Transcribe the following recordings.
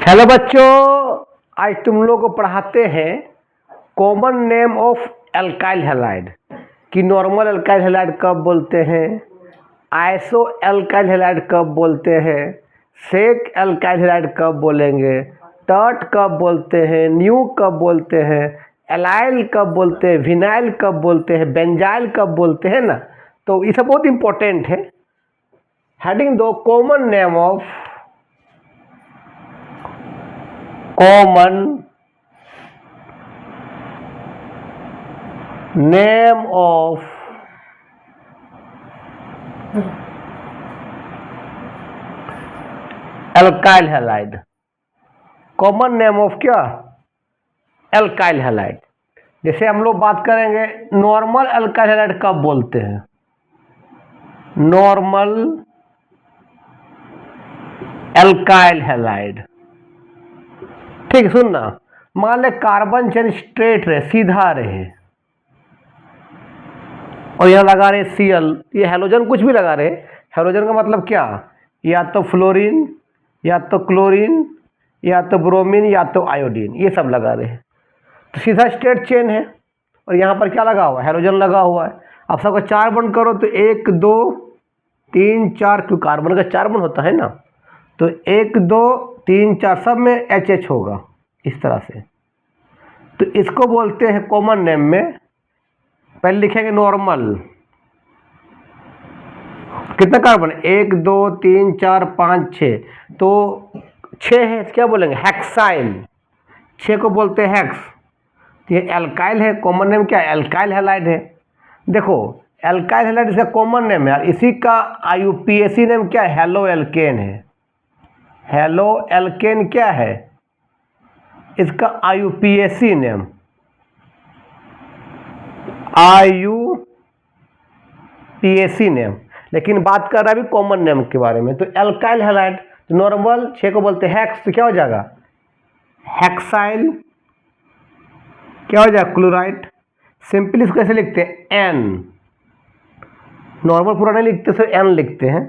Hello बच्चों, आज तुम लोग को पढ़ाते हैं common name of alkyl halide कि नॉर्मल एल्काइल हैलाइड कब बोलते हैं, आइसो एल्काइल हैलाइड कब बोलते हैं, सेक एल्काइल हैलाइड कब बोलेंगे, टर्ट कब बोलते हैं, न्यू कब बोलते हैं, एलाइल कब बोलते हैं, विनाइल कब बोलते हैं, बेंजाइल कब बोलते हैं ना। तो ये सब बहुत इंपॉर्टेंट है। हेडिंग दो, common name of common name of alkyl halide। Common name of क्या? Alkyl halide. जैसे हम लोग बात करेंगे नॉर्मल एल्काइल हैलाइड कब बोलते हैं, नॉर्मल एल्काइल हैलाइड। ठीक, सुनना, मान ले कार्बन चेन स्ट्रेट रहे, सीधा रहे, और यहाँ लगा रहे Cl, ये हेलोजन कुछ भी लगा रहे। हेलोजन का मतलब क्या? या तो फ्लोरीन, या तो क्लोरीन, या तो ब्रोमीन, या तो आयोडीन, ये सब लगा रहे हैं। तो सीधा स्ट्रेट चेन है, और यहाँ पर क्या लगा हुआ है? हेलोजन लगा हुआ है। अब सबका 4 बॉन्ड करो तो 1 2 3 4, क्यों कार्बन का 4 बॉन्ड होता है ना, तो 1 2 3 4 सब में HH होगा इस तरह से। तो इसको बोलते हैं कॉमन नेम में, पहले लिखेंगे नॉर्मल। कितना कार्बन? 1 2 3 4 5 6, तो 6 है, क्या बोलेंगे? हेक्साइल। 6 को बोलते हैं हेक्स। तो ये एल्काइल है, कॉमन नेम क्या है? एल्काइल हैलाइड है। देखो, एल्काइल हैलाइड इसका कॉमन नेम है, इसी का IUPAC नेम क्या है? हेलो एल्केन है। हेलो एल्केन क्या है? इसका IUPAC नेम, IUPAC नेम। लेकिन बात कर रहा है अभी कॉमन नेम के बारे में। तो एल्काइल हैलाइड, तो नॉर्मल 6 को बोलते हैं हेक्स, तो क्या हो जाएगा? हेक्साइल। क्या हो जाएगा? क्लोराइड। सिंपल इसको कैसे लिखते हैं? N। नॉर्मल पूरा नहीं लिखते, सिर्फ N लिखते हैं।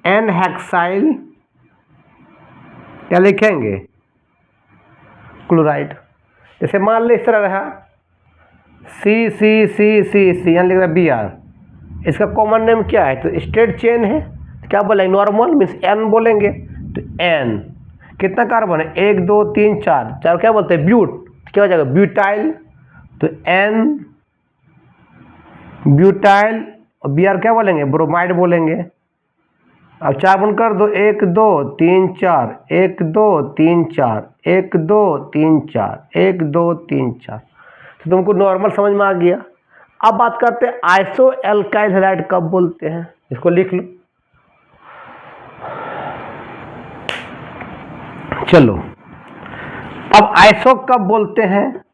N हेक्साइल, क्या लिखेंगे? क्लोराइड। जैसे मान ले इस तरह रहा C, यहाँ लिख रहा Br। इसका कॉमन नेम क्या है? तो स्ट्रेट चेन है, तो क्या बोलेंगे? नॉर्मल मीन्स N बोलेंगे। तो N कितना कार्बन है? 1 2 3 4, चार क्या बोलते हैं? ब्यूट। क्या हो जाएगा? ब्यूटाइल। तो N ब्यूटाइल, और Br क्या बोलेंगे? ब्रोमाइड बोलेंगे। अब 4 बंद कर दो, 1 2 3 4, 1 2 3 4, 1 2 3 4, 1 2 3 4। तो तुमको नॉर्मल समझ में आ गया। अब बात करते हैं आइसो एल्काइल हैलाइड कब बोलते हैं, इसको लिख लो। चलो, अब आइसो कब बोलते हैं?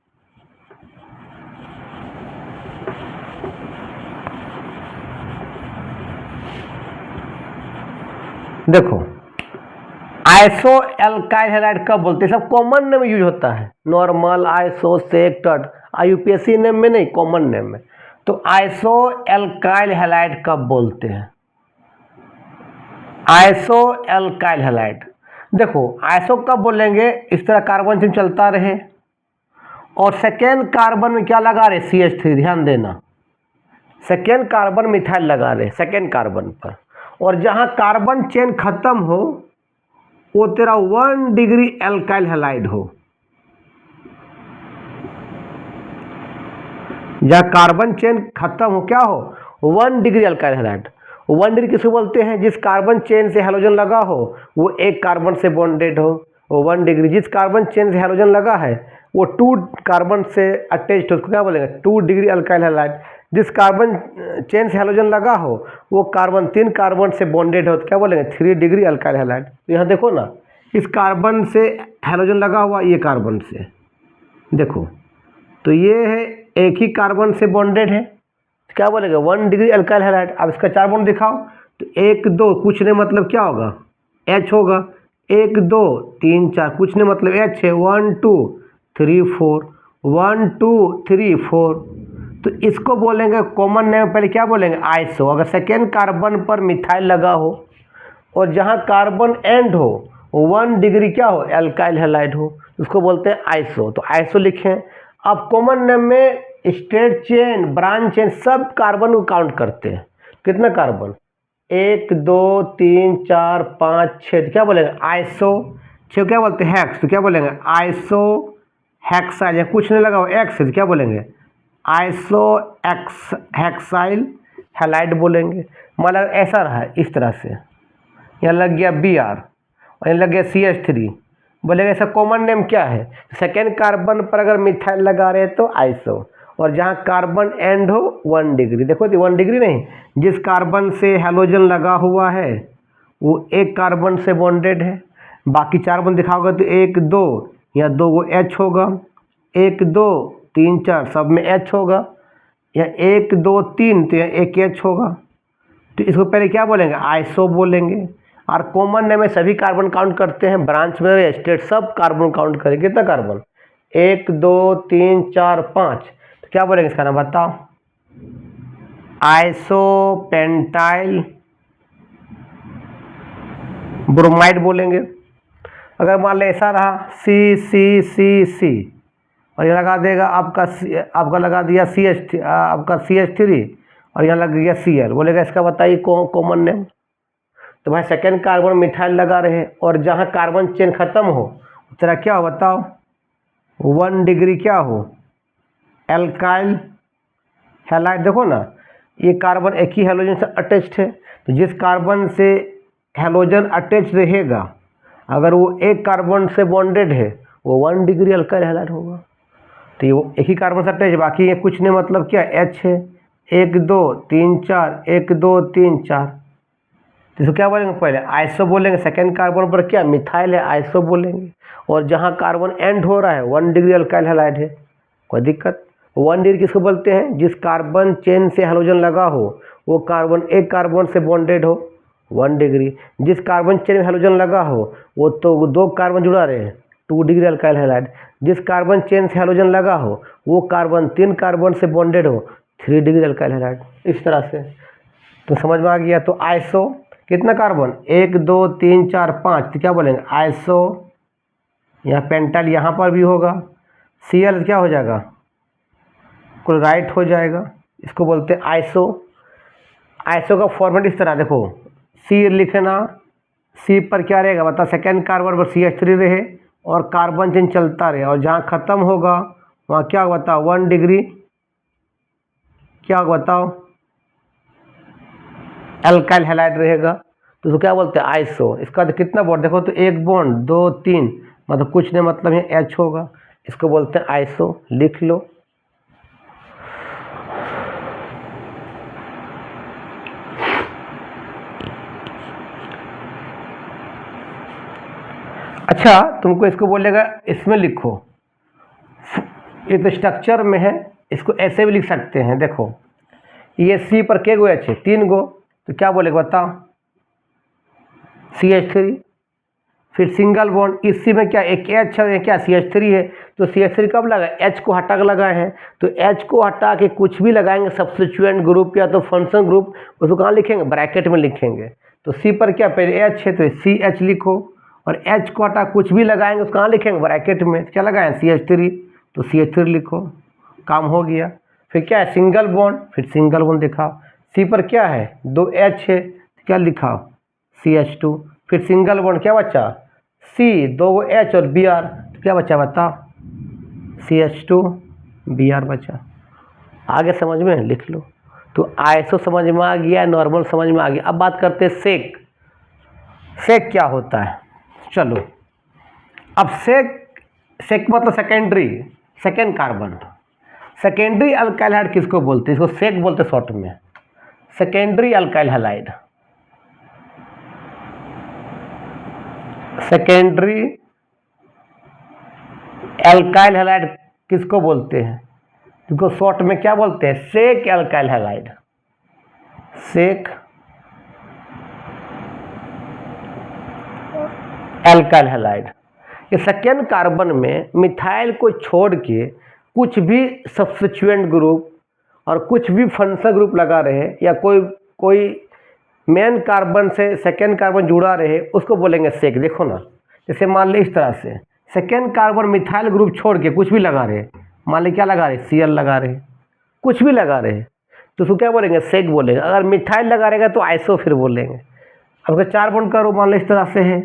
देखो, आइसो एल्काइल हैलाइड कब बोलते हैं? सब कॉमन नेम यूज होता है, नॉर्मल, आइसो, सेक, टर्ट। IUPAC नेम में नहीं, कॉमन नेम में। तो आइसो एल्काइल हैलाइड कब बोलते हैं? आइसो एल्काइल हैलाइड, देखो आइसो कब बोलेंगे? इस तरह कार्बन चेन चलता रहे, और सेकेंड कार्बन में क्या लगा रहे? CH3। ध्यान देना, सेकेंड कार्बन मिथाइल लगा रहे सेकेंड कार्बन पर, और जहां कार्बन चेन खत्म हो वो तेरा 1 डिग्री एल्काइल हैलाइड हो। जहां कार्बन चेन खत्म हो, क्या हो? 1 डिग्री एल्काइल हैलाइड। 1 डिग्री किसको बोलते हैं? जिस कार्बन चेन से हेलोजन लगा हो वो एक कार्बन से बॉन्डेड हो, वो 1 डिग्री। जिस कार्बन चेन से हेलोजन लगा है वो 2 कार्बन से अटैच्ड हो, उसको क्या बोलेंगे? 2 डिग्री एल्काइल हैलाइड। जिस कार्बन चेन से हेलोजन लगा हो वो कार्बन 3 कार्बन से बॉन्डेड हो, तो क्या बोलेंगे? 3 डिग्री एल्काइल हैलाइड। तो यहाँ देखो ना, इस कार्बन से हेलोजन लगा हुआ, ये कार्बन से देखो, तो ये है एक ही कार्बन से बॉन्डेड है, तो क्या बोलेंगे? 1 डिग्री एल्काइल हैलाइड। अब इसका 4 बॉन्ड दिखाओ, तो 1 2 कुछ नहीं मतलब क्या होगा? H होगा। 1 2 3 4 कुछ नहीं मतलब H है। 1 2 3 4, 1 2 3 4। तो इसको बोलेंगे कॉमन नेम, पहले क्या बोलेंगे? आइसो। अगर सेकेंड कार्बन पर मिथाइल लगा हो और जहाँ कार्बन एंड हो 1 डिग्री क्या हो, एल्काइल हैलाइड हो, उसको बोलते हैं आइसो। तो आइसो लिखें। अब कॉमन नेम में स्ट्रेट चेन, ब्रांच चेन सब कार्बन को काउंट करते हैं। कितना कार्बन, 1 2 3 4 5 6, तो क्या बोलेंगे आइसो। 6 क्या बोलते हैं हेक्स, तो क्या बोलेंगे आइसो हेक्साइल, या कुछ नहीं लगा हो एक्स, तो क्या बोलेंगे आइसो एक्स हेक्साइल हैलाइड बोलेंगे। मतलब ऐसा रहा इस तरह से, यहाँ लग गया Br और यहाँ लग गया CH3, बोलेंगे ऐसा कॉमन नेम क्या है। सेकेंड कार्बन पर अगर मिथाइल लगा रहे हैं तो आइसो, और जहाँ कार्बन एंड हो 1 डिग्री, देखो तो 1 डिग्री नहीं, जिस कार्बन से हैलोजन लगा हुआ है वो एक कार्बन से बॉन्डेड है। बाकी 4 बॉन्ड दिखाओगे तो 1 2, यहाँ 2 गो H होगा, 1 2 3 4 सब में H होगा, या 1 2 3 तो यहाँ एक H होगा। तो इसको पहले क्या बोलेंगे आइसो बोलेंगे। और कॉमन नेम में सभी कार्बन काउंट करते हैं, ब्रांच में स्टेट सब कार्बन काउंट करेंगे। कितना कार्बन, 1 2 3 4 5, तो क्या बोलेंगे इसका नाम बताओ, आइसो पेंटाइल ब्रोमाइड बोलेंगे। अगर मान लें ऐसा रहा C और यहाँ लगा देगा आपका लगा दिया आपका CH3 और यहाँ लग गया Cl, बोलेगा इसका बताइए कॉमन नेम। तो भाई सेकेंड कार्बन मिथाइल लगा रहे हैं और जहाँ कार्बन चेन खत्म हो तेरा क्या हो बताओ, 1 डिग्री क्या हो एल्काइल हैलाइड। देखो ना ये कार्बन एक ही हैलोजन से अटैच्ड है, तो जिस कार्बन से हैलोजन अटैच रहेगा अगर वो एक कार्बन से बॉन्डेड है वो 1 डिग्री अल्काइल हैलाइड होगा। तो ये एक ही कार्बन से अटैच, बाकी ये कुछ नहीं, मतलब क्या H है, 1 2 3 4 1 2 3 4, तो इसको क्या बोलेंगे पहले आइसो बोलेंगे। सेकेंड कार्बन पर क्या मिथाइल है आइसो बोलेंगे, और जहाँ कार्बन एंड हो रहा है 1 डिग्री अल्काइल हैलाइड है, कोई दिक्कत। 1 डिग्री किसको बोलते हैं, जिस कार्बन चेन से हैलोजन लगा हो वो कार्बन एक कार्बन से बॉन्डेड हो 1 डिग्री, जिस कार्बन चेन में हैलोजन लगा हो वो तो 2 कार्बन जुड़ा रहे हैं 2 डिग्री अल्काइल हैलाइड, जिस कार्बन चेन से हैलोजन लगा हो वो कार्बन 3 कार्बन से बॉन्डेड हो 3 डिग्री अल्काइल हैलाइड। इस तरह से तो समझ में आ गया। तो आइसो कितना कार्बन 1 2 3 4 5, तो क्या बोलेंगे आइसो, यहाँ पेंटाइल यहाँ पर भी होगा, Cl क्या हो जाएगा कुल राइट हो जाएगा, इसको बोलते हैं आइसो। आइसो का फॉर्मेट इस तरह देखो, C लिखना, C पर क्या रहेगा बता, सेकेंड कार्बन पर CH3 रहे और कार्बन चेन चलता रहे, और जहाँ ख़त्म होगा वहाँ क्या बताओ 1 डिग्री क्या बताओ एल्काइल हैलाइड रहेगा, तो उसको क्या बोलते हैं आइसो। इसका तो कितना बॉन्ड देखो तो 1 बॉन्ड 2 3, मतलब कुछ नहीं, मतलब ये H होगा, इसको बोलते हैं आइसो, लिख लो। अच्छा तुमको इसको बोलेगा इसमें लिखो, ये तो स्ट्रक्चर में है, इसको ऐसे भी लिख सकते हैं। देखो ये C पर के गो H है 3 गो, तो क्या बोलेगा बताओ CH3, फिर सिंगल बॉन्ड, इसी में क्या एक H है क्या CH3 है, तो CH3 कब लगा H को हटा के लगाए हैं, तो H को हटा के कुछ भी लगाएंगे सब्स्टिट्यूएंट ग्रुप या तो फंक्शन ग्रुप, उसको कहाँ लिखेंगे ब्रैकेट में लिखेंगे। तो C पर क्या पहले H है तो CH लिखो, और H को हटा कुछ भी लगाएंगे उसको कहाँ लिखेंगे ब्रैकेट में, क्या लगाएं CH3, तो CH3 लिखो, काम हो गया। फिर क्या है सिंगल बॉन्ड, फिर सिंगल बॉन्ड दिखाओ, C पर क्या है 2 H है तो क्या लिखाओ CH2, फिर सिंगल बॉन्ड क्या बचा C 2 H और Br, तो क्या बचा बताओ CH2 Br बचा। आगे समझ में लिख लो। तो आइसो समझ में आ गया, नॉर्मल समझ में आ गया। अब बात करते हैं सेक। सेक क्या होता है, चलो अब सेक मतलब second carbon. Secondary alkyl halide किसको बोलते हैं, इसको सेक बोलते हैं शॉर्ट में, secondary alkyl halide. Secondary alkyl halide किसको बोलते हैं, इसको शॉर्ट में क्या बोलते हैं सेक अल्काइल हैलाइड, सेक अल्काइल हैलाइड। ये सेकेंड कार्बन में मिथाइल को छोड़ के कुछ भी सब्स्टिट्यूएंट ग्रुप और कुछ भी फंक्शन ग्रुप लगा रहे या कोई मेन कार्बन से सेकेंड कार्बन जुड़ा रहे उसको बोलेंगे सेक। देखो ना जैसे मान ली इस तरह से सेकेंड कार्बन मिथाइल ग्रुप छोड़ के कुछ भी लगा रहे, मान ली क्या लगा रहे, Cl लगा रहे, कुछ भी लगा रहे, तो उसको क्या बोलेंगे, सेक बोलेंगे। अगर मिथाइल लगा रहेगा तो आइसो फिर बोलेंगे। अब अगर 4 बॉन्ड करो, मान लो इस तरह से है,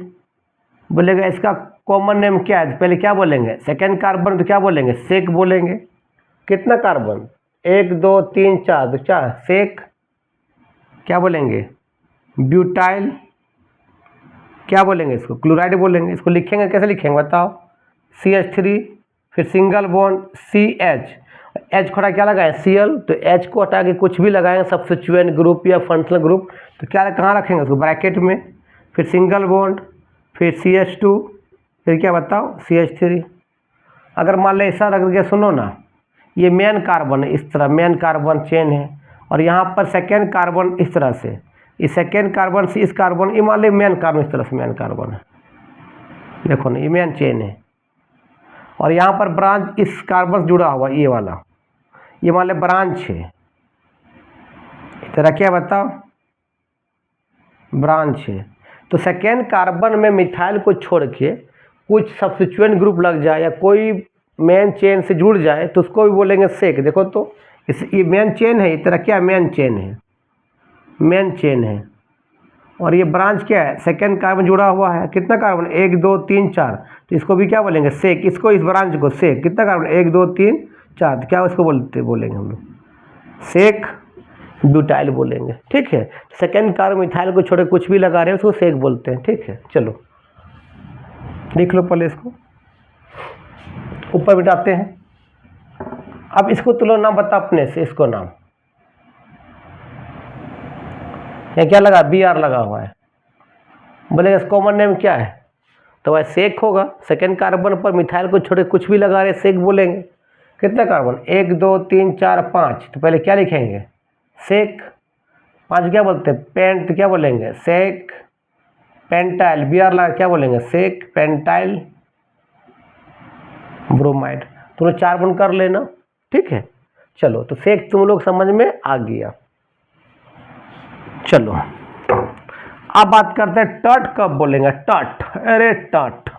बोलेगा इसका कॉमन नेम क्या है, पहले क्या बोलेंगे, सेकेंड कार्बन, तो क्या बोलेंगे, सेक बोलेंगे। कितना कार्बन, 1 2 3 4, तो 4 सेक। क्या बोलेंगे, ब्यूटाइल, क्या बोलेंगे इसको, क्लोराइड बोलेंगे। इसको लिखेंगे, कैसे लिखेंगे बताओ, CH3, फिर सिंगल बॉन्ड CH, H खड़ा क्या लगाए, Cl, तो H को हटा के कुछ भी लगाएंगे सब्स्टिट्यूएंट ग्रुप या फंक्शनल ग्रुप, तो क्या कहाँ रखेंगे उसको, ब्रैकेट में, फिर सिंगल बॉन्ड, फिर CH2, फिर क्या बताओ, CH3। अगर मान लो ऐसा रख दिया, सुनो ना, ये मेन कार्बन है, इस तरह मेन कार्बन चेन है, और यहाँ पर सेकेंड कार्बन इस तरह से, इस सेकेंड कार्बन से इस कार्बन, ये मान लो मेन कार्बन इस तरह से मेन कार्बन है, देखो ना ये मेन चेन है, और यहाँ पर ब्रांच इस कार्बन से जुड़ा हुआ ये वाला, ये मान लो ब्रांच है, इस तरह क्या बताओ, ब्रांच है। तो सेकेंड कार्बन में मिथाइल को छोड़ के कुछ सब्स्टिट्यूएंट ग्रुप लग जाए या कोई मेन चेन से जुड़ जाए तो उसको भी बोलेंगे सेक। देखो तो इस ये मेन चेन है, इस तरह क्या मेन चेन है, मेन चेन है, और ये ब्रांच क्या है, सेकेंड कार्बन जुड़ा हुआ है, कितना कार्बन, 1 2 3 4, तो इसको भी क्या बोलेंगे, सेक। इसको, इस ब्रांच को सेक, कितना कार्बन, 1 2 3 4, तो क्या इसको बोलेंगे हम लोग, सेक ब्यूटाइल बोलेंगे। ठीक है, सेकेंड कार्बन मिथाइल को छोड़े कुछ भी लगा रहे हैं उसको सेक बोलते हैं। ठीक है, चलो लिख लो पहले इसको, ऊपर मिटाते हैं। अब इसको तुलो नाम बता अपने से, इसको नाम, यहाँ क्या लगा, Br लगा हुआ है, बोलेगा कॉमन नेम क्या है, तो वह सेक होगा। सेकेंड कार्बन पर मिथाइल को छोड़े कुछ भी लगा रहे सेक बोलेंगे। कितना कार्बन, 1 2 3 4 5, तो पहले क्या लिखेंगे, सेक। 5 क्या बोलते हैं, पेंट, तो क्या बोलेंगे, सेक पेंटाइल। Br लगा क्या बोलेंगे, सेक पेंटाइल ब्रोमाइड। तुम लोग 4 बॉन्ड कर लेना। ठीक है, चलो तो सेक तुम लोग समझ में आ गया। चलो अब बात करते हैं टट कब बोलेंगे, टट, अरे टट,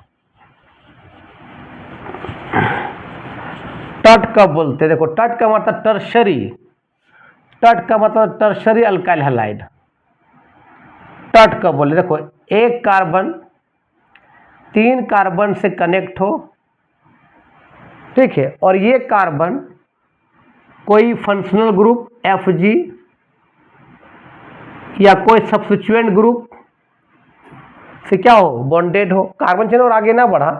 टट कब बोलते हैं, देखो टट का मतलब टर्शरी, टट का मतलब टर्शरी अल्काइल हैलाइड। टट कब बोले, देखो एक कार्बन 3 कार्बन से कनेक्ट हो, ठीक है, और ये कार्बन कोई फंक्शनल ग्रुप Fg या कोई सब्स्टिट्यूएंट ग्रुप से क्या हो, बॉन्डेड हो। कार्बन चेन और आगे ना बढ़ा,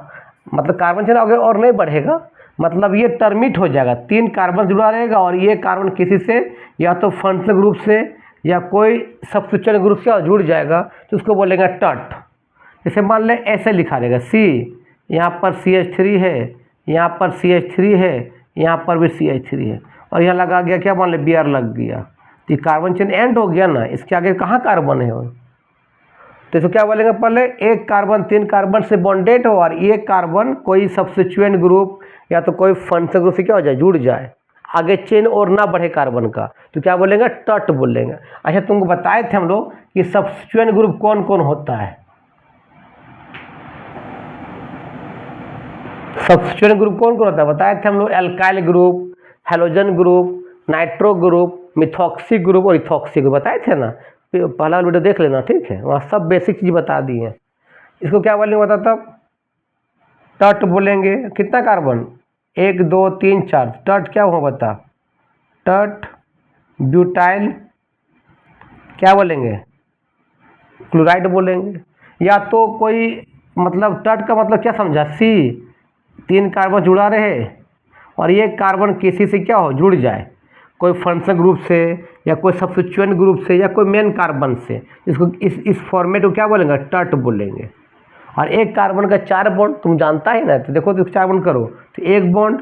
मतलब कार्बन चेन आगे और नहीं बढ़ेगा, मतलब ये टर्मिट हो जाएगा, 3 कार्बन जुड़ा रहेगा और ये कार्बन किसी से या तो फंक्शनल ग्रुप से या कोई सब्स्टिट्यूएंट ग्रुप से जुड़ जाएगा, तो उसको बोलेंगे टट। जैसे मान लें ऐसे लिखा रहेगा, C, यहाँ पर CH3 है, यहाँ पर CH3 है, यहाँ पर भी CH3 है, और यहाँ लगा गया क्या, मान लें Br लग गया, तो ये कार्बन चेन एंड हो गया ना, इसके आगे कहाँ कार्बन है, तो इसको क्या बोलेंगे, पहले एक कार्बन 3 कार्बन से बॉन्डेड हो और ये कार्बन कोई सब्स्टिट्यूएंट ग्रुप या तो कोई फंक्शनल ग्रुप से क्या हो जाए, जुड़ जाए, आगे चेन और ना बढ़े कार्बन का, तो क्या बोलेंगे, टट बोलेंगे। अच्छा तुमको बताए थे हम लोग कि सब्स्टिट्यूएंट ग्रुप कौन कौन होता है, सब्स्टिट्यूएंट ग्रुप कौन कौन होता है बताए थे हम लोग, alkyl group, halogen group, nitro group, methoxy group और इथॉक्सी ग्रुप बताए थे ना, पहला वीडियो देख लेना। ठीक है, वहाँ सब बेसिक चीज़ बता दी है। इसको क्या बोलेंगे बता, तब टट बोलेंगे। कितना कार्बन, 1 2 3 4, टट क्या हुआ बता, टट ब्यूटाइल क्या बोलेंगे, क्लोराइड बोलेंगे। या तो कोई मतलब टट का मतलब क्या समझा, C, 3 कार्बन जुड़ा रहे और ये कार्बन किसी से क्या हो, जुड़ जाए, कोई फंक्शनल ग्रुप से या कोई सब्स्टिट्यूएंट ग्रुप से या कोई मेन कार्बन से, इसको इस फॉर्मेट को क्या बोलेंगे, टट बोलेंगे। और एक कार्बन का 4 बॉन्ड तुम जानता है ना, तो देखो तो 4 बॉन्ड करो, तो 1 बॉन्ड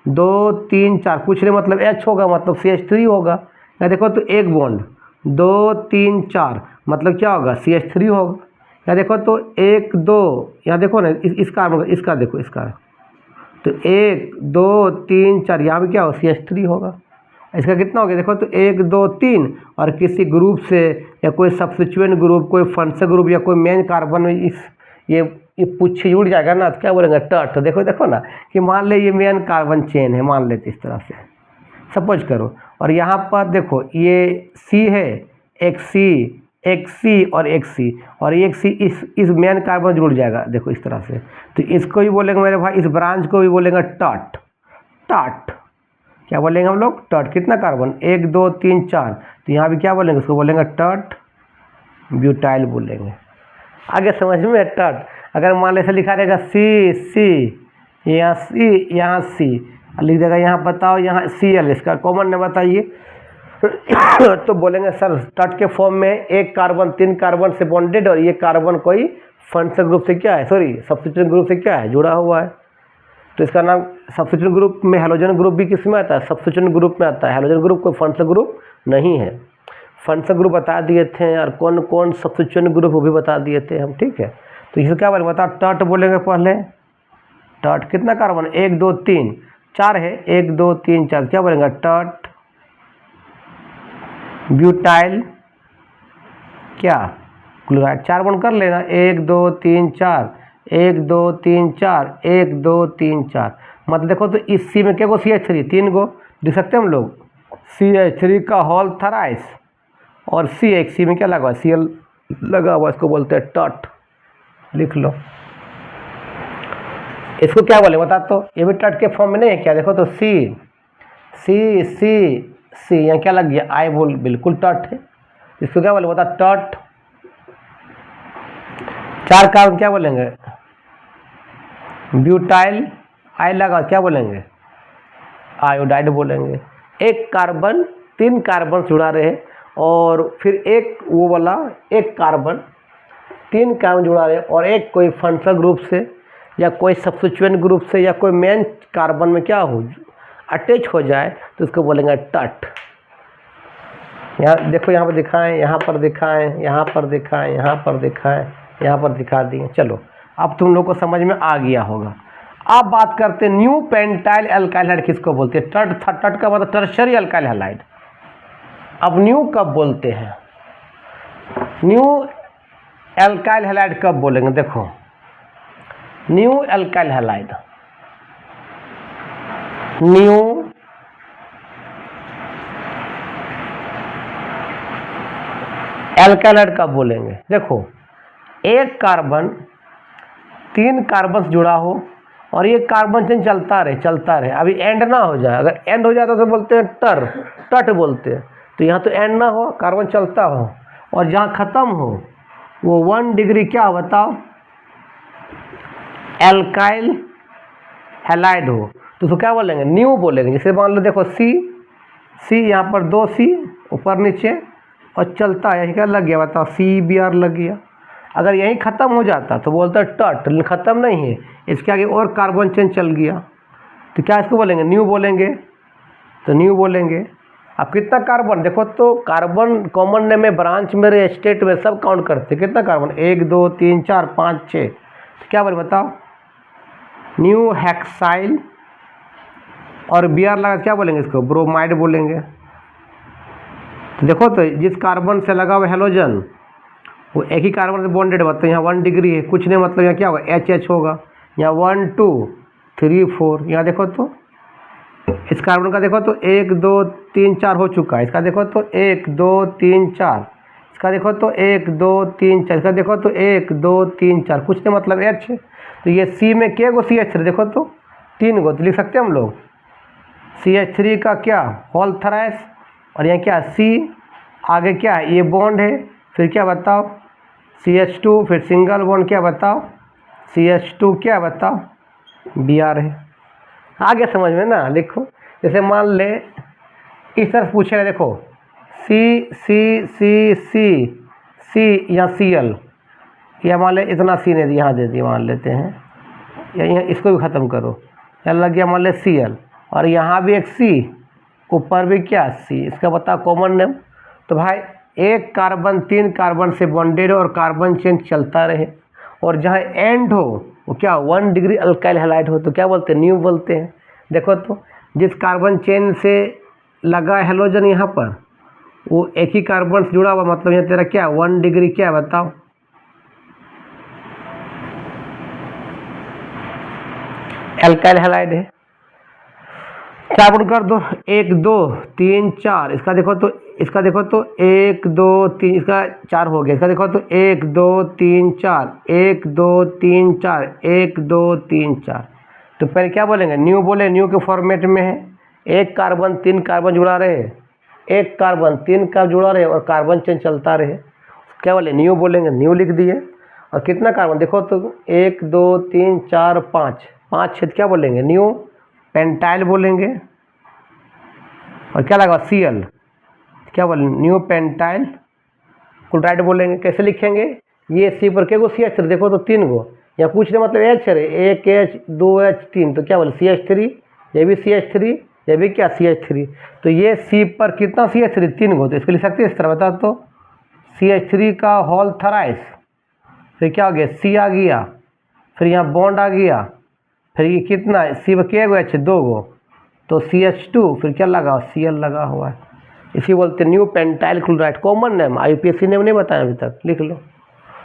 2 3 4, कुछ नहीं मतलब H होगा, मतलब CH3 होगा। या देखो तो 1 बॉन्ड 2 3 4, मतलब क्या होगा, CH3 होगा। या देखो तो 1 2, यहाँ देखो ना इस कार्बन, इसका देखो, इसका तो 1 2 3 4, यहाँ भी क्या होगा, CH3 होगा। इसका कितना हो गया, देखो तो 1 2 3, और किसी ग्रुप से या कोई सब्स्टिट्यूएंट ग्रुप, कोई फंक्शनल ग्रुप या कोई मेन कार्बन में इस ये ये पुच्छ जुड़ जाएगा ना तो क्या बोलेंगे टट। देखो देखो ना कि मान ले ये मेन कार्बन चेन है, मान लेते इस तरह से सपोज करो, और यहाँ पर देखो ये सी है, एक सी और एक सी, और एक सी इस मेन कार्बन जुड़ जाएगा देखो इस तरह से। तो इसको भी बोलेंगे मेरे भाई, इस ब्रांच को भी बोलेंगे टट। टट क्या बोलेंगे हम लोग, टट। कितना कार्बन, 1 2 3 4, तो यहाँ भी क्या बोलेंगे, उसको बोलेंगे टट ब्यूटाइल बोलेंगे। आगे समझ में टट। अगर मान ऐसे लिखा रहेगा सी, यहाँ सी यहाँ सी, लिख देगा यहाँ बताओ यहाँ Cl, इसका कॉमन नेम बताइए तो बोलेंगे सर टट के फॉर्म में एक कार्बन 3 कार्बन से बॉन्डेड और ये कार्बन कोई फंक्शनल ग्रुप से क्या है, सॉरी सब्स्टिट्यूएंट ग्रुप से क्या है, जुड़ा हुआ है। तो इसका नाम सब्स्टिट्यूएंट ग्रुप में हैलोजन ग्रुप भी किस में आता है, सब्स्टिट्यूएंट ग्रुप में आता है। हैलोजन ग्रुप कोई फंक्शनल ग्रुप नहीं है। फंक्शनल ग्रुप बता दिए थे और कौन कौन सब्स्टिट्यूएंट ग्रुप वो भी बता दिए थे हम, ठीक है। तो इसे क्या बोलेंगे बताओ, टट बोलेंगे पहले। टट कितना कार्बन, 1 2 3 4 है, 1 2 3 4, क्या बोलेंगे टट ब्यूटाइल क्या क्लोराइड। 4 बॉन्ड कर लेना, 1 2 3 4, 1 2 3 4, 1 2 3 4। मतलब देखो तो इस सी में क्या को CH3 3 गो देख सकते हैं हम लोग, CH3 का होल थराइस, और सी में क्या लगा हुआ, Cl लगा हुआ, इसको बोलते हैं टट। लिख लो इसको क्या बोले बता, तो ये भी टट के फॉर्म में नहीं है क्या, देखो तो सी यहाँ क्या लग गया, आई बोल, बिल्कुल टट है। इसको क्या बोले बता, टट। 4 कार्बन क्या बोलेंगे, ब्यूटाइल, आई लगा क्या बोलेंगे, आयोडाइड बोलेंगे। एक कार्बन 3 कार्बन जुड़ा रहे और फिर एक वो वाला एक कार्बन 3 कार्बन जुड़ा रहे और एक कोई फंक्शनल ग्रुप से या कोई सब्स्टिट्यूएंट ग्रुप से या कोई मेन कार्बन में क्या हो अटैच हो जाए तो उसको बोलेंगे टट। यहाँ देखो, यहाँ पर दिखाएं, यहाँ पर दिखाएं, यहाँ पर दिखाएं, यहाँ पर दिखाएं, यहाँ पर दिखा दिए। चलो अब तुम लोग को समझ में आ गया होगा। अब बात करते हैं न्यू पेंटाइल अल्काइल हैलाइड किसको बोलते हैं। टट का मतलब टर्शरी अल्काइल हैलाइड। अब न्यू कब बोलते हैं, न्यू अल्काइल हैलाइड कब बोलेंगे, देखो new alkyl halide, new alkyl halide कब बोलेंगे, देखो एक कार्बन 3 कार्बन जुड़ा हो और ये कार्बन चेन चलता रहे, अभी एंड ना हो जाए। अगर एंड हो जाता तो बोलते हैं टट बोलते हैं। तो यहाँ तो एंड ना हो, कार्बन चलता हो, और जहाँ ख़त्म हो वो 1 डिग्री क्या बताओ, अल्काइल हैलाइड हो, तो उसको क्या बोलेंगे, न्यू बोलेंगे। जैसे मान लो देखो सी यहाँ पर 2 सी ऊपर नीचे और चलता है, यही क्या लग गया बताओ, CBr लग गया। अगर यहीं ख़त्म हो जाता तो बोलता है टट, लेकिन ख़त्म नहीं है, इसके आगे और कार्बन चेन चल गया तो क्या इसको बोलेंगे, न्यू बोलेंगे। तो न्यू बोलेंगे। अब कितना कार्बन, देखो तो कार्बन कॉमन नेम में, ब्रांच में, स्टेट में सब काउंट करते, कितना कार्बन, 1 2 3 4 5 6, तो क्या बोले बताओ, न्यू हेक्साइल, और Br लगा क्या बोलेंगे इसको, ब्रोमाइड बोलेंगे। तो देखो तो जिस कार्बन से लगा हुआ हेलोजन वो एक ही कार्बन से बॉन्डेड होता है, यहाँ 1 डिग्री है, कुछ नहीं मतलब यहाँ क्या होगा, HH होगा, यहाँ 1 2 3 4, यहाँ देखो तो इस कार्बन का देखो तो 1 2 3 4 हो चुका है, इसका देखो तो 1 2 3 4, इसका देखो तो 1 2 3 4, इसका देखो तो 1 2 3 4, कुछ नहीं मतलब H। तो ये C में क्या गो CH3 देखो तो 3 गो, तो लिख सकते हैं हम लोग CH3 का क्या होल थराइस, और यहाँ क्या C, आगे क्या है ये बॉन्ड है, फिर क्या बताओ CH2, फिर सिंगल बॉन्ड क्या बताओ CH2, क्या बताओ Br है। आगे समझ में ना, लिखो जैसे मान ले इस तरह पूछेगा, देखो C यहाँ Cl, या मान ले इतना C ने यहाँ दे दिया मान लेते हैं, या यहाँ इसको भी ख़त्म करो, यहाँ लग गया मान ले Cl, और यहाँ भी एक C, ऊपर भी क्या C, इसका बताओ कॉमन नेम। तो भाई एक कार्बन 3 कार्बन से बॉन्डेड और कार्बन चेन चलता रहे और जहाँ एंड हो वो क्या 1 डिग्री अल्काइल हैलाइड हो, तो क्या बोलते हैं, न्यू बोलते हैं। देखो तो जिस कार्बन चेन से लगा हेलोजन यहाँ पर वो एक ही कार्बन से जुड़ा हुआ, मतलब यहाँ तेरा क्या 1 डिग्री क्या बताओ, एल्काइल हैलाइड है। 4 गुण कर दो, 1 2 3 4, इसका देखो तो 1 2 3, इसका 4 हो गया। इसका देखो तो 1 2 3 4, 1 2 3 4, 1 2 3 4। तो पहले क्या बोलेंगे, न्यू बोले, न्यू के फॉर्मेट में है। एक कार्बन 3 कार्बन जुड़ा रहे, एक कार्बन 3 कार्बन जुड़ा रहे और कार्बन चेन चलता रहे, क्या बोले, न्यू बोलेंगे, न्यू लिख दिए। और कितना कार्बन देखो तो 1 2 3 4 5, 5 छेद क्या बोलेंगे, न्यू पेंटाइल बोलेंगे। और क्या लगा, Cl, क्या बोले, न्यू पेंटाइल क्लोराइड बोलेंगे। कैसे लिखेंगे, ये सी पर के गो CH3, देखो तो 3 गो, या पूछने मतलब H है, 1 H 2 H 3, तो क्या बोले CH3, ये भी CH3, ये भी क्या CH3। तो ये सी पर कितना CH3, 3 गो, तो इसको लिख सकते हैं इस तरह, बता तो CH3 का होल थराइस, फिर क्या हो गया, C आ गया, फिर यहाँ बॉन्ड आ गया, फिर ये कितना सी पर के गो H 2 गो, तो CH2, फिर क्या लगा, Cl लगा हुआ है। इसी बोलते new pentyl chloride, common name, IUPAC name नहीं बताया अभी तक, लिख लो।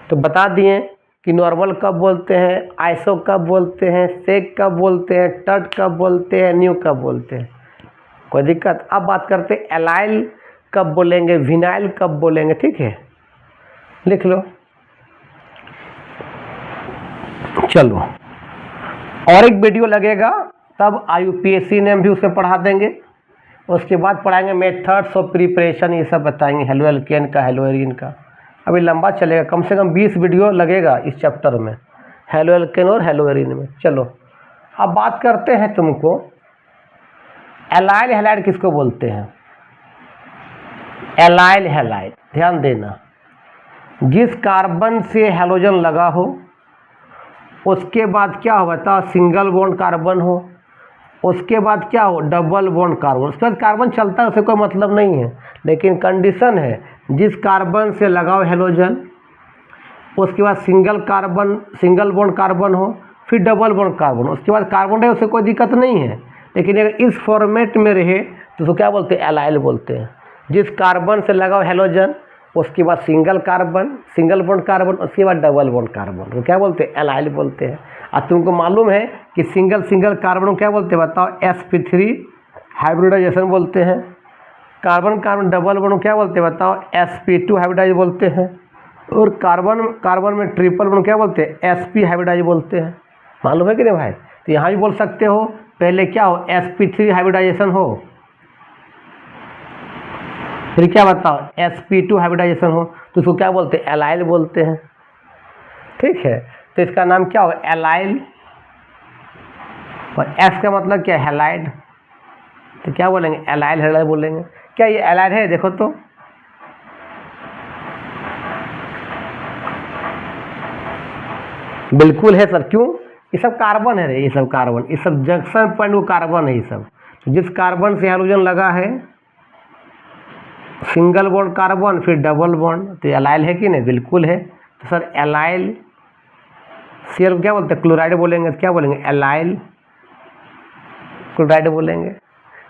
तो बता दिए कि नॉर्मल कब बोलते हैं, आइसो कब बोलते हैं, सेक कब बोलते हैं, टट कब बोलते हैं, न्यू कब बोलते हैं, कोई दिक्कत। अब बात करते हैं एलाइल कब बोलेंगे, विनाइल कब बोलेंगे, ठीक है, लिख लो। चलो, और एक वीडियो लगेगा, तब IUPAC नेम भी उसमें पढ़ा देंगे। उसके बाद पढ़ाएंगे मेथड्स ऑफ प्रिपरेशन, ये सब बताएंगे, हेलो एल्केन का, हेलो एरिन का। अभी लंबा चलेगा, कम से कम 20 वीडियो लगेगा इस चैप्टर में, हेलो एल्केन और हेलो एरिन में। चलो, अब बात करते हैं तुमको एलाइल हैलाइड किसको बोलते हैं। एलाइल हैलाइड, ध्यान देना, जिस कार्बन से हैलोजन लगा हो, उसके बाद क्या हो, बताओ, सिंगल बॉन्ड कार्बन हो, उसके बाद क्या हो, डबल बॉन्ड कार्बन, उसके बाद कार्बन चलता है, उसे कोई मतलब नहीं है, लेकिन कंडीशन है, जिस कार्बन से लगाओ हैलोजन, उसके बाद सिंगल बॉन्ड कार्बन हो, फिर डबल बॉन्ड कार्बन, उसके बाद कार्बन है, उसे कोई दिक्कत नहीं है, लेकिन अगर इस फॉर्मेट में रहे तो उसको क्या बोलते हैं, एलाइल बोलते हैं। जिस कार्बन से लगाओ हैलोजन, उसके बाद सिंगल बॉन्ड कार्बन, उसके बाद डबल बॉन्ड कार्बन, तो क्या बोलते हैं, एलाइल बोलते हैं। और तुमको मालूम है कि सिंगल कार्बन को क्या बोलते हैं, बताओ, sp3 हाइब्रिडाइजेशन बोलते हैं। कार्बन डबल बॉन्ड को क्या बोलते हैं, बताओ, sp2 हाइब्रिडाइज बोलते हैं। और कार्बन में ट्रिपल बॉन्ड क्या बोलते हैं, sp हाइब्रिडाइज बोलते हैं। मालूम है कि नहीं भाई। तो यहाँ भी बोल सकते हो, पहले क्या हो, sp3 हाइब्रिडाइजेशन हो, फिर क्या बताओ, sp2 हाइब्रिडाइजेशन हो, तो उसको क्या बोलते हैं, एलाइल बोलते हैं, ठीक है। तो इसका नाम क्या होगा, एलाइल। और एस का मतलब क्या है, हैलाइड, तो क्या बोलेंगे, एलाइल हैलाइड बोलेंगे। क्या ये एलाइड है, देखो तो, बिल्कुल है सर, क्यों, ये सब कार्बन है रे, ये सब कार्बन, ये सब जंक्शन पॉइंट वो कार्बन है, ये सब। तो जिस कार्बन से हैलोजन लगा है, सिंगल बॉन्ड कार्बन, फिर डबल बॉन्ड, तो एलाइल है कि नहीं, बिल्कुल है। तो सर एलाइल, Cl क्या बोलते हैं, क्लोराइड बोलेंगे, तो क्या बोलेंगे, एलाइल क्लोराइड बोलेंगे।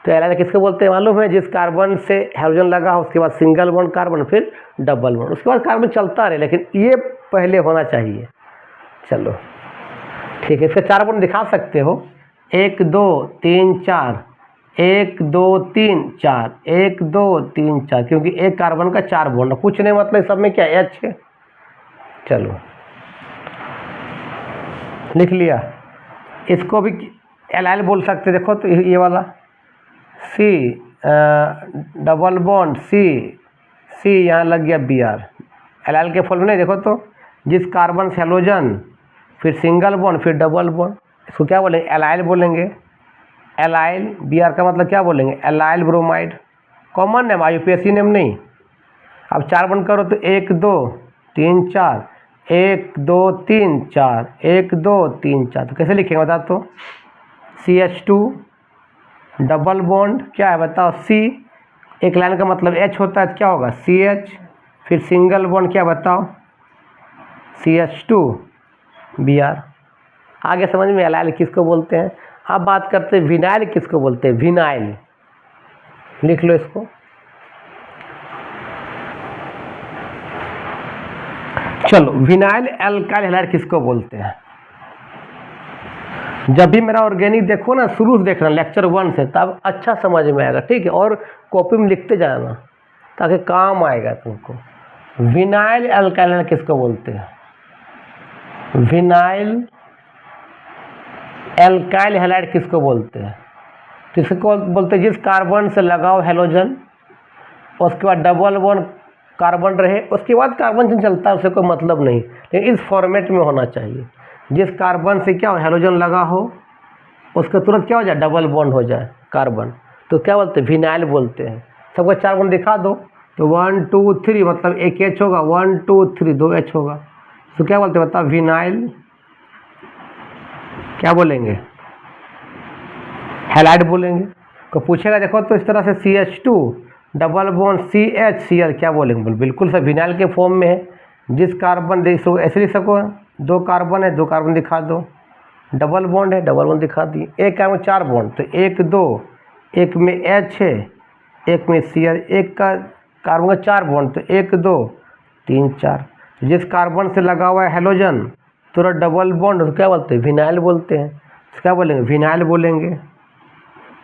तो एलाइल किसको बोलते हैं मालूम है, जिस कार्बन से हाइड्रोजन लगा हो, उसके बाद सिंगल बॉन्ड कार्बन, फिर डबल बॉन्ड, उसके बाद कार्बन चलता रहे, लेकिन ये पहले होना चाहिए। चलो ठीक है, इसके 4 बॉन्ड दिखा सकते हो, 1 2 3 4, 1 2 3 4, 1 2 3 4, क्योंकि एक कार्बन का 4 बॉन्ड, कुछ नहीं मतलब सब में क्या H है। चलो लिख लिया, इसको भी एलाइल बोल सकते, देखो तो ये वाला C डबल बॉन्ड C यहाँ लग गया Br, एलाइल के फॉर्म नहीं, देखो तो, जिस कार्बन से हैलोजन, फिर सिंगल बॉन्ड, फिर डबल बॉन्ड, इसको क्या बोलेंगे, एलाइल बोलेंगे। एलाइल, Br का मतलब क्या बोलेंगे, allyl bromide, common name, IUPAC name नहीं। अब 4 बॉन्ड करो तो 1 2 3 4, 1 2 3 4, 1 2 3 4, तो कैसे लिखेंगे बता तो, CH2 डबल बॉन्ड क्या है बताओ, C, एक लाइन का मतलब H होता है, तो क्या होगा CH, फिर सिंगल बॉन्ड क्या बताओ, CH2 Br। आगे समझ में, एलाइल किसको बोलते हैं। अब बात करते हैं विनाइल किसको बोलते हैं, विनाइल, लिख लो इसको। चलो, विनाइल एल्काइल हैलाइड किसको बोलते हैं। जब भी मेरा ऑर्गेनिक देखो ना, शुरू से देखना लेक्चर 1 से, तब अच्छा समझ में आएगा, ठीक है। और कॉपी में लिखते जाना ताकि काम आएगा तुमको। विनाइल एल्काइल किसको बोलते हैं? विनाइल एल्काइल हैलाइड किसको बोलते हैं? किसको बोलते हैं? जिस कार्बन से लगाओ हेलोजन, उसके बाद डबल बॉन्ड कार्बन रहे, उसके बाद कार्बन चेन चलता है, उससे कोई मतलब नहीं, लेकिन इस फॉर्मेट में होना चाहिए। जिस कार्बन से क्या हो, हेलोजन लगा हो, उसका तुरंत क्या हो जाए, डबल बॉन्ड हो जाए कार्बन, तो क्या बोलते हैं? विनाइल बोलते हैं। सबको 4 बॉन्ड दिखा दो तो 1 2 3 मतलब एक H होगा, 1 2 3 2 H होगा, तो क्या बोलते हैं? बताओ, विनाइल क्या बोलेंगे? हैलाइड बोलेंगे। को पूछेगा देखो तो इस तरह से CH2 डबल बॉन्ड CH क्या बोलेंगे? बिल्कुल सर, विनाइल के फॉर्म में है। जिस कार्बन देख सको ऐसे लिख सको, 2 कार्बन है, 2 कार्बन दिखा दो, डबल बॉन्ड है, डबल बॉन्ड दिखा दिए। एक कार्बन 4 बॉन्ड, तो 1 2, एक में H है, एक में CH, एक का कार्बन का 4 बॉन्ड, तो 1 2 3 4। जिस कार्बन से लगा हुआ है हेलोजन तुरंत डबल बॉन्ड, तो क्या बोलते हैं? विनाइल बोलते हैं। तो क्या बोलेंगे? विनाइल बोलेंगे।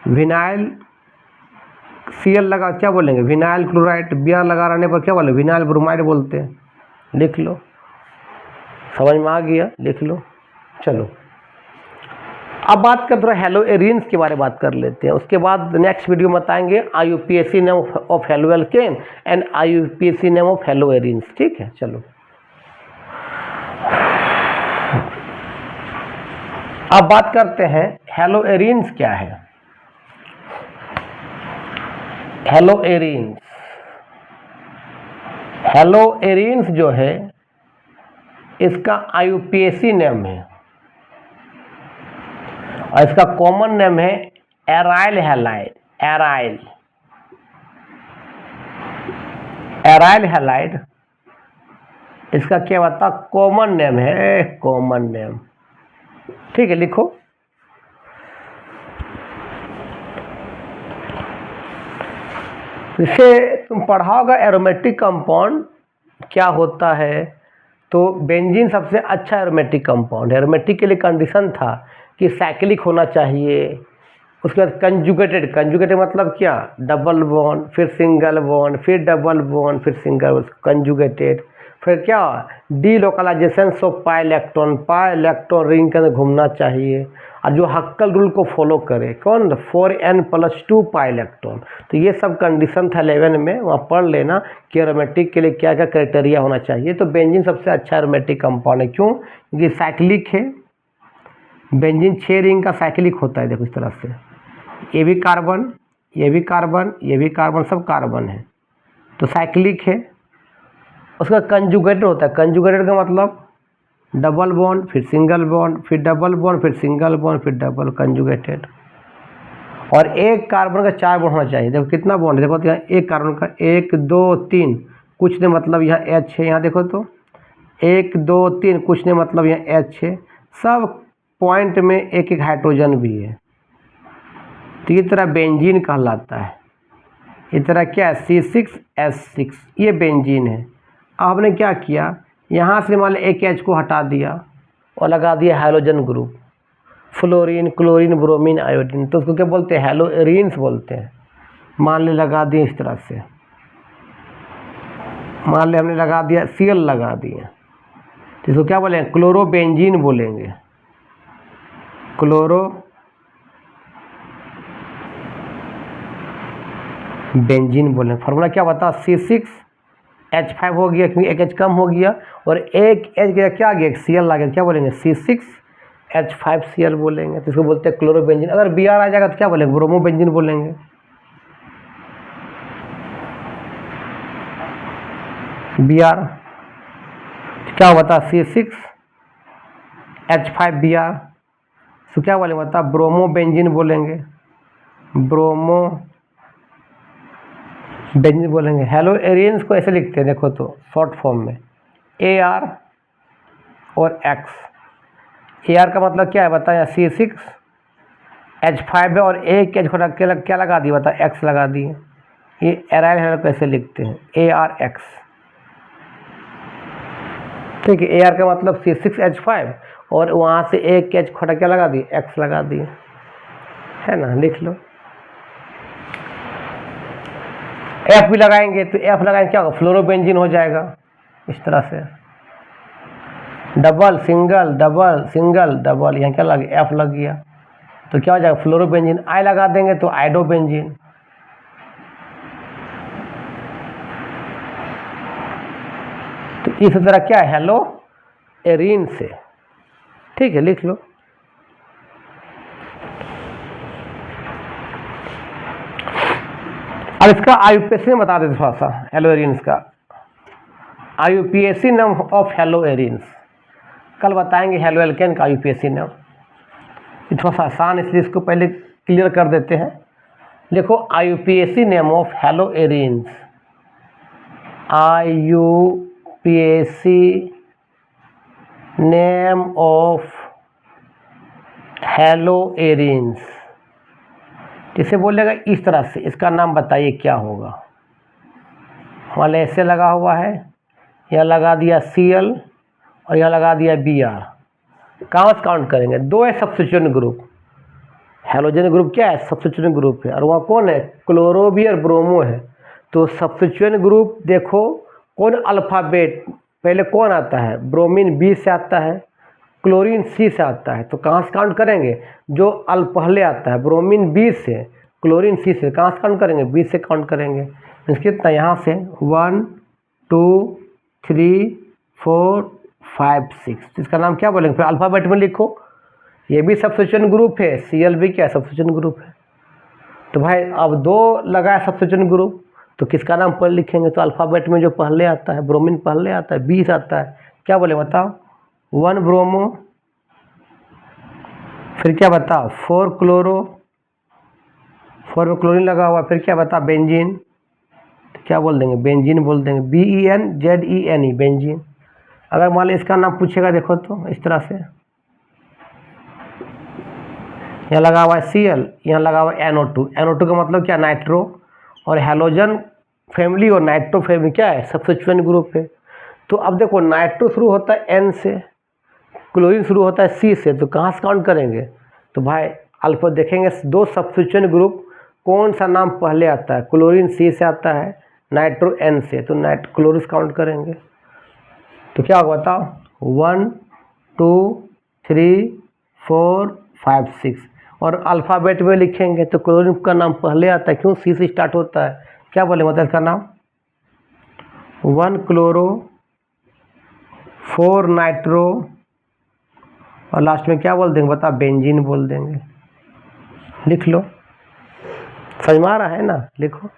विनाइल Cl लगा क्या बोलेंगे? Vinyl chloride. Br लगा रहने पर क्या बोलेंगे? विनाइल ब्रोमाइड बोलते हैं। लिख लो, समझ में आ गया? लिख लो। चलो अब बात कर थोड़ा हेलो एरिन्स के बारे में बात कर लेते हैं। उसके बाद नेक्स्ट वीडियो में बताएंगे IUPAC name of halo alkane and IUPAC name of hello arenes, ठीक है। चलो अब बात करते हैं हेलो एरिन्स क्या है। हेलो एरिन्स, हेलो एरिन्स जो है इसका IUPAC नेम है और इसका कॉमन नेम है एराइल हैलाइड। एराइल हैलाइड इसका क्या बता? कॉमन नेम है, कॉमन नेम, ठीक है। लिखो, इसे तुम पढ़ाओगे एरोमेटिक कंपाउंड क्या होता है, तो बेंजीन सबसे अच्छा एरोमेटिक कंपाउंड है। एरोमेटिक के लिए कंडीशन था कि साइक्लिक होना चाहिए, उसके बाद कंजुगेटेड मतलब क्या? डबल बॉन्ड, फिर सिंगल बॉन्ड, फिर डबल बॉन्ड, फिर सिंगल, कंजुगेटेड। फिर क्या? Delocalization of pi electron ring के अंदर घूमना चाहिए, और जो हक्कल रूल को फॉलो करे, कौन? 4n+2 pi electron. तो ये सब कंडीशन था 11 में, वहाँ पढ़ लेना कि एरोमेटिक के लिए क्या क्या क्राइटेरिया होना चाहिए। तो बेंजीन सबसे अच्छा एरोमेटिक कंपाउंड है। क्यों? क्योंकि साइक्लिक है। बेंजीन 6 रिंग का साइक्लिक होता है। देखो इस तरह से, ये भी कार्बन, ये भी कार्बन, ये भी कार्बन, सब कार्बन है, तो साइक्लिक है। उसका कंजुगेटेड होता है। कंजुगेटेड का मतलब डबल बॉन्ड, फिर सिंगल बॉन्ड, फिर डबल बॉन्ड, फिर सिंगल बॉन्ड, फिर डबल, कंजुगेटेड। और एक कार्बन का 4 बॉन्ड होना चाहिए। देखो कितना बॉन्ड है, देखो तो यहाँ एक कार्बन का 1 2 3, कुछ नहीं मतलब यहाँ H है, यहाँ देखो तो 1 2 3, कुछ नहीं मतलब यहाँ H है। सब पॉइंट में एक एक हाइड्रोजन भी है, तो ये तरह बेंजीन कहलाता है। ये तरह क्या है? C6H6, ये बेंजीन है। आपने क्या किया, यहाँ से मान लो एक H को हटा दिया और लगा दिया halogen group, fluorine, chlorine, bromine, iodine, तो उसको क्या बोलते हैं? हेलो एरिन्स बोलते हैं। मान ले लगा दिए इस तरह से, मान ले हमने लगा दिया Cl लगा दिए, तो इसको क्या बोलेंगे? क्लोरोबेंजीन बोलेंगे। क्लोरो बेंजीन बोलेंगे। फार्मूला क्या बता? C6H5 हो गया, क्योंकि एक H कम हो गया, और एक H गया, क्या आ गया? Cl आ गया, क्या बोलेंगे? C6H5Cl बोलेंगे। तो इसको बोलते हैं क्लोरोबेंजीन। अगर Br आ जाएगा तो क्या बोलेंगे? ब्रोमोबेंजीन बोलेंगे। Br क्या बता? C6H5Br, तो क्या बोलेंगे? बता, ब्रोमोबेंजीन बोलेंगे, ब्रोमो बेंजीन बोलेंगे। हेलो एरियंस को ऐसे लिखते हैं, देखो तो शॉर्ट फॉर्म में AR और X। AR का मतलब क्या है बता? यहाँ C6H5 है और एक H को रख के क्या लगा दिए बता? X लगा दिए। ये एराइल हैलाइड को ऐसे लिखते हैं ARX, ठीक है। AR का मतलब C6H5 और वहाँ से एक एच खोटा क्या लगा दिए, एक्स लगा दिए, है ना, लिख लो। एफ भी लगाएंगे तो एफ लगाएंगे क्या होगा, फ्लोरोबेंजीन हो जाएगा इस तरह से। Double single double single double, यहाँ क्या लगे, एफ लग गया तो क्या हो जाएगा, फ्लोरोबेंजीन। आई लगा देंगे तो आइडोबेंजीन। तो इस तरह क्या है, हेलो एरीन से, ठीक है, लिख लो। अब इसका आईयूपीएसी बता देते थोड़ा सा, हेलो एरीन्स का आईयूपीएसी नाम ऑफ हेलो एरीन्स, कल बताएंगे हेलो एल्केन का आईयूपीएसी नाम। थोड़ा सा आसान, इसलिए इसको पहले क्लियर कर देते हैं। देखो IUPAC name of hello arenes, IUPAC name of hello arenes, जिसे बोलेगा इस तरह से, इसका नाम बताइए क्या होगा। मान ऐसे लगा हुआ है, यहाँ लगा दिया Cl और यहाँ लगा दिया Br। कहाँ से काउंट करेंगे, दो है सब्स्टिट्यूएंट ग्रुप, हेलोजन ग्रुप क्या है, सब्स्टिट्यूएंट ग्रुप है, और वहाँ कौन है, क्लोरो भी और ब्रोमो है। तो सब्स्टिट्यूएंट ग्रुप देखो कौन अल्फ़ाबेट पहले कौन आता है, ब्रोमीन बी से आता है, क्लोरीन सी से आता है। तो कहाँ से काउंट करेंगे, जो पहले आता है ब्रोमीन बी से, क्लोरीन सी से, कहाँ से काउंट करेंगे, बी से काउंट करेंगे। कितना यहाँ से 1 2 3 4 5 6, इसका नाम क्या बोलेंगे, फिर अल्फ़ाबेट में लिखो। ये भी सब्स्टिट्यूएंट ग्रुप है, Cl भी क्या है, सब्स्टिट्यूएंट ग्रुप है। तो भाई अब दो लगा है सब्स्टिट्यूएंट ग्रुप, तो किसका नाम पहले लिखेंगे, तो अल्फ़ाबेट में जो पहले आता है, ब्रोमीन पहले आता है, बी से आता है, क्या बोले बताओ, 1 ब्रोमो, फिर क्या बताओ 4 क्लोरो, 4 में क्लोरीन लगा हुआ, फिर क्या बता बेंजीन, तो क्या बोल देंगे, बेंजीन बोल देंगे, BENZENE बेंजीन। अगर मान लो इसका नाम पूछेगा, देखो तो इस तरह से, यहाँ लगा हुआ है Cl, यहाँ लगा हुआ है NO2, NO2 का मतलब क्या, नाइट्रो, और हेलोजन फैमिली और नाइट्रो फैमिली क्या है, सब्स्टिट्यूएंट ग्रुप है। तो अब देखो नाइट्रो शुरू होता है N से, क्लोरीन शुरू होता है C से, तो कहाँ से काउंट करेंगे, तो भाई अल्फा देखेंगे दो सब्स्टिट्यूएंट ग्रुप कौन सा नाम पहले आता है, क्लोरीन C से आता है, नाइट्रो N से, तो क्लोरिस काउंट करेंगे। तो क्या होगा बताओ, 1 2 3 4 5 6, और अल्फ़ाबेट में लिखेंगे तो क्लोरीन का नाम पहले आता है, क्यों, C से स्टार्ट होता है, क्या बोले मतलब इसका नाम, 1 क्लोरो 4 नाइट्रो, और लास्ट में क्या बोल देंगे बता, बेंजीन बोल देंगे। लिख लो, समझ में आ रहा है ना, लिखो।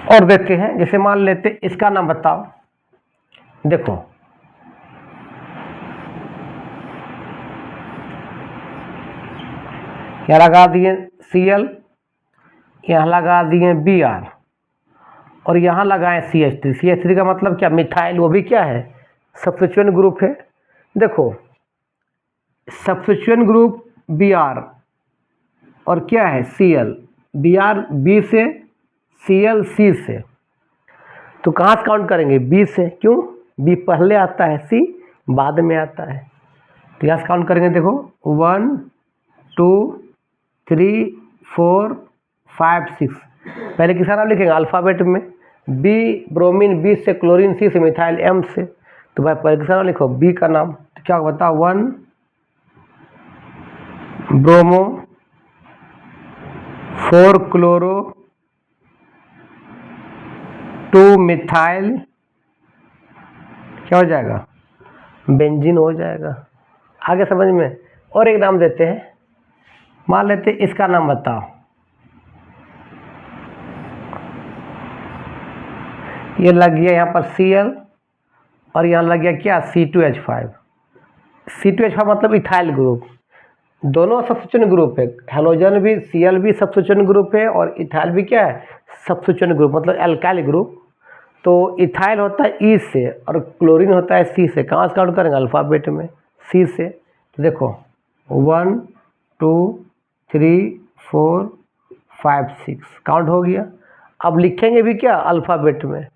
और देखते हैं, जैसे मान लेते इसका नाम बताओ, देखो यहाँ लगा दिए Cl, यहाँ लगा दिए Br, और यहाँ लगाएं CH3। CH3 का मतलब क्या, मिथाइल, वो भी क्या है, सब्स्टिट्यूएंट ग्रुप है। देखो सब्स्टिट्यूएंट ग्रुप Br और क्या है Cl, Br B से, Cl C से, तो कहाँ से काउंट करेंगे, B से, क्यों, B पहले आता है, C बाद में आता है। तो यहाँ से काउंट करेंगे, देखो 1 2 3 4 5 6, पहले किसका नाम लिखेंगे अल्फ़ाबेट में, B ब्रोमीन B से, क्लोरीन C से, मिथाइल M से, तो भाई पहले किसका नाम लिखो, B का नाम, तो क्या बताओ, 1 ब्रोमो 4 क्लोरो 2 मिथाइल, क्या हो जाएगा, बेंजीन हो जाएगा। आगे समझ में। और एक नाम देते हैं, मान लेते इसका नाम बताओ, ये लग गया यहाँ पर Cl, और यहाँ लग गया क्या, C2H5। C2H5 मतलब इथाइल ग्रुप, दोनों सब्स्टिट्यूएंट ग्रुप है, हेलोजन भी Cl भी सब्स्टिट्यूएंट ग्रुप है, और इथाइल भी क्या है, सब्स्टिट्यूएंट ग्रुप, मतलब एल्काइल ग्रुप। तो इथाइल होता है E से और क्लोरीन होता है C से, कहाँ से काउंट करेंगे, अल्फ़ाबेट में C से। देखो 1 2 3 4 5 6 काउंट हो गया। अब लिखेंगे भी क्या अल्फ़ाबेट में।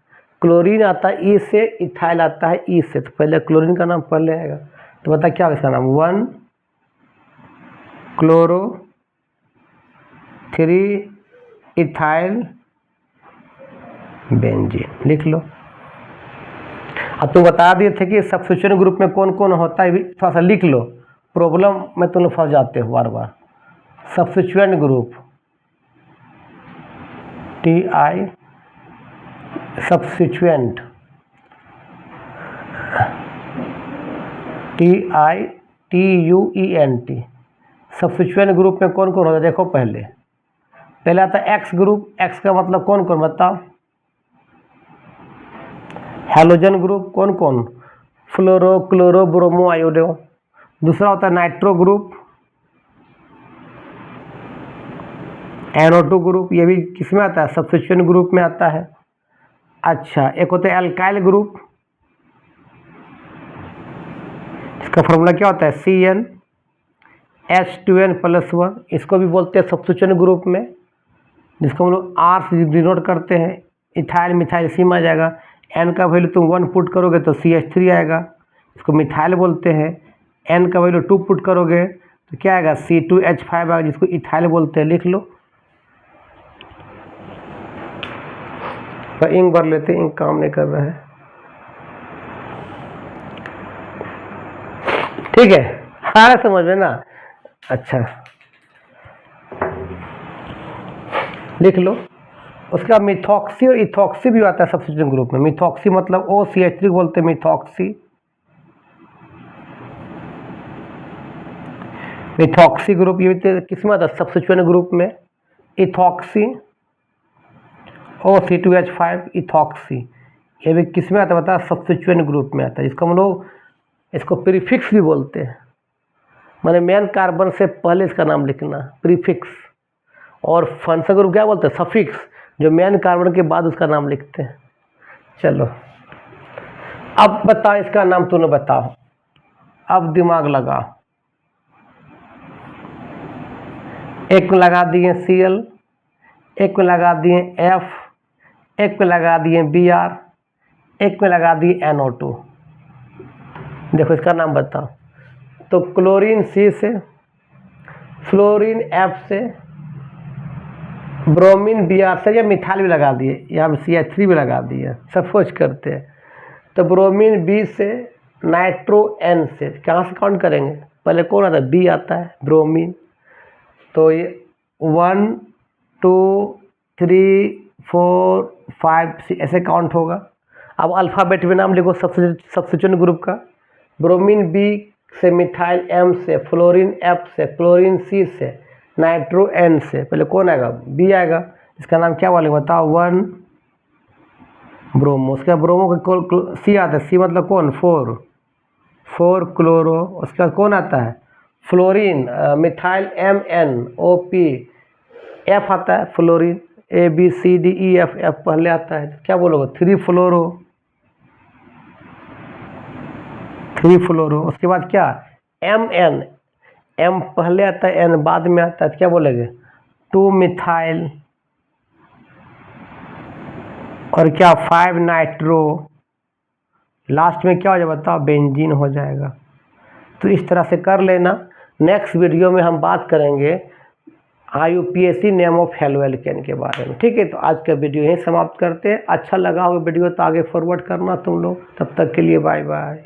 क्लोरीन आता है ई से, इथाइल आता है ई से, तो पहले क्लोरीन का नाम पहले आएगा। तो बता क्या होगा इसका नाम, 1 क्लोरो 3 इथाइल बेंजीन, लिख लो। अब तुम बता दिए थे कि सब्स्टिट्यूशन ग्रुप में कौन कौन होता है, थोड़ा सा लिख लो, प्रॉब्लम में तुम लोग फंस जाते हो बार बार। Substituent group TI substituent TITUENT substituent group में कौन कौन होता है देखो। पहले आता है एक्स ग्रुप। एक्स का मतलब कौन कौन बताओ। हैलोजन ग्रुप कौन कौन, फ्लोरो क्लोरो ब्रोमो आयोडो। दूसरा होता है नाइट्रो ग्रुप, NO2 ग्रुप, ये भी किस में आता है, सब्स्टिट्यूएंट ग्रुप में आता है। अच्छा, एक होता है एल्काइल ग्रुप, इसका फॉर्मूला क्या होता है CnH2n+1, इसको भी बोलते हैं सब्स्टिट्यूएंट ग्रुप में, जिसको हम लोग R से डिनोट करते हैं। इथाइल मिथाइल इसी में आ जाएगा। N का वैल्यू तुम 1 पुट करोगे तो CH3 आएगा, इसको मिथाइल बोलते हैं। N का वैल्यू 2 पुट करोगे तो क्या आएगा C2H5 आएगा, जिसको इथाइल बोलते हैं, लिख लो। तो इंक भर लेते हैं, इंक काम नहीं कर रहा है, ठीक है, सारा समझ में ना। अच्छा लिख लो। उसका मिथॉक्सी और इथॉक्सी भी आता है सब्स्टिट्यूएंट ग्रुप में। मिथॉक्सी मतलब OCH3 बोलते हैं मिथॉक्सी। मिथॉक्सी ग्रुप ये किस में आता है, सब्स्टिट्यूएंट ग्रुप में। इथॉक्सी O C2H5 इथॉक्सी, ये भी किस में आता है बता, सब्स्टिट्यूएंट ग्रुप में आता है, जिसको हम लोग इसको प्रीफिक्स भी बोलते हैं। माने मेन कार्बन से पहले इसका नाम लिखना, प्रीफिक्स। और फंक्शनल ग्रुप क्या बोलते हैं, सफिक्स, जो मेन कार्बन के बाद उसका नाम लिखते हैं। चलो अब बताओ, इसका नाम तूने बताओ, अब दिमाग लगा। एक में लगा दिए Cl, एक में लगा दिए F, एक में लगा दिए Br, एक में लगा दिए NO2। देखो इसका नाम बताओ। तो क्लोरीन C से, फ्लोरीन F से, ब्रोमीन Br से, या मिथाइल भी लगा दिए, यहाँ पर CH3 भी लगा दिए, सपोज करते हैं। तो ब्रोमीन B से, नाइट्रो N से, कहाँ से काउंट करेंगे, पहले कौन आता है, B आता है, ब्रोमीन। तो ये 1 2 3 4 5 6 ऐसे काउंट होगा। अब अल्फ़ाबेट में नाम लिखो सब्स्टिट्यूएंट ग्रुप का। ब्रोमीन B से, मिथाइल M से, फ्लोरीन F से, क्लोरीन C से, नाइट्रो N से, पहले कौन आएगा, B आएगा। इसका नाम क्या बोलेंगे बताओ, 1 ब्रोमो। उसके बाद ब्रोमो का C आता है, C मतलब कौन, 4 क्लोरो। उसके बाद कौन आता है, फ्लोरीन, मिथाइल MnOP, F आता है, फ्लोरीन ABCDEF, F पहले आता है, क्या बोलोगे, 3 फ्लोरो। उसके बाद क्या, Mn, M पहले आता है, N बाद में आता है, तो क्या बोलेंगे, 2 मिथाइल, और क्या 5 नाइट्रो। लास्ट में क्या हो जाएगा बताओ, बेंजीन हो जाएगा। तो इस तरह से कर लेना। नेक्स्ट वीडियो में हम बात करेंगे IUPAC नेम ऑफ हेलोएल्केन के बारे में, ठीक है। तो आज का वीडियो यहीं समाप्त करते हैं। अच्छा लगा हो वीडियो तो आगे फॉरवर्ड करना तुम लोग। तब तक के लिए बाय बाय।